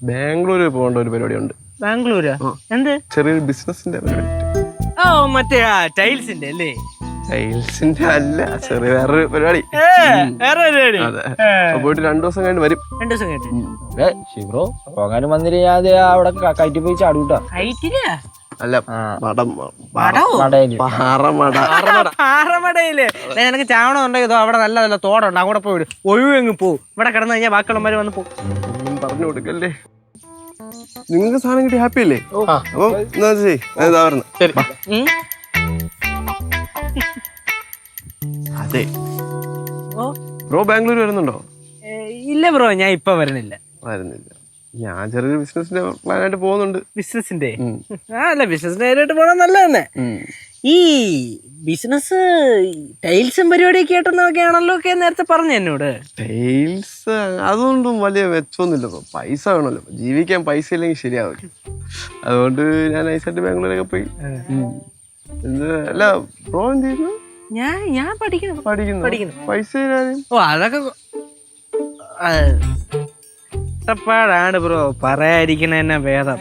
ബാംഗ്ലൂർ പോകേണ്ട ഒരു പരിപാടി ഉണ്ട്. ബാംഗ്ലൂരാ? എന്ത്? ചെറിയൊരു ബിസിനസിന്റെ പരിപാടി. ഓ മറ്റേ ടൈൽസിന്റെ അല്ലേ? ടൈൽസിന്റെ അല്ല, ചെറിയ വേറൊരു പരിപാടി. വേറെ പരിപാടി. അതെ, പോയിട്ട് 2 ദിവസം കഴിഞ്ഞ് വരും. 2 ദിവസം കഴിഞ്ഞിട്ട് ശിവറോ പോകാനും വന്നിട്ട് ഞാൻ അവിടെ കയറ്റി പോയി ചാടൂട്ടാ. ഹൈറ്റിലാ? അല്ല, മടം മടയില് പാറമടയില് നിനക്ക് ചാവണം ഉണ്ടെങ്കിൽ അവിടെ നല്ല നല്ല തോടുണ്ട്, അവിടെ പോയി വിടും. ഒഴിവെങ്ങ് പോവും. ഇവിടെ കിടന്നു കഴിഞ്ഞാൽ ബാക്കിയുള്ളവര് വന്ന് പോകും. പറഞ്ഞു കൊടുക്കല്ലേ. നിങ്ങൾക്ക് സാധനം കിട്ടി ഹാപ്പി അല്ലേ? അപ്പൊ എന്താ ഇതാ പറഞ്ഞു. അതെ ബ്രോ, ബാംഗ്ലൂർ വരുന്നുണ്ടോ? ഇല്ല ബ്രോ, ഞാൻ ഇപ്പൊ വരുന്നില്ല. ഞാൻ ചെറിയൊരു ബിസിനസിന്റെ പ്ലാനായിട്ട് പോകുന്നുണ്ട്. ബിസിനസിന്റെ അല്ല, ബിസിനസിന്റെ കാര്യമായിട്ട് പോകണം നല്ല തന്നെ. ഈ ബിസിനസ് ടൈൽസും പരിപാടിയൊക്കെ ആയിട്ടൊക്കെയാണല്ലോ ഒക്കെ നേരത്തെ പറഞ്ഞു എന്നോട്. ടൈൽസ് അതൊന്നും വലിയ മെച്ചമൊന്നുമില്ല ബ്രോ. പൈസ വേണമല്ലോ, ജീവിക്കാൻ പൈസ ഇല്ലെങ്കിൽ ശരിയാവില്ല. അതുകൊണ്ട് ഞാൻ നൈസായിട്ട് ബാംഗ്ലൂരൊക്കെ പോയി. അല്ല ബ്രോ എന്ത് ചെയ്യുന്നു? ഞാൻ പഠിക്കുന്നു. പൈസ ഓ അതൊക്കെ കഷ്ടപ്പാടാണ് ബ്രോ, പറയാതിരിക്കണ തന്നെ ഭേദം.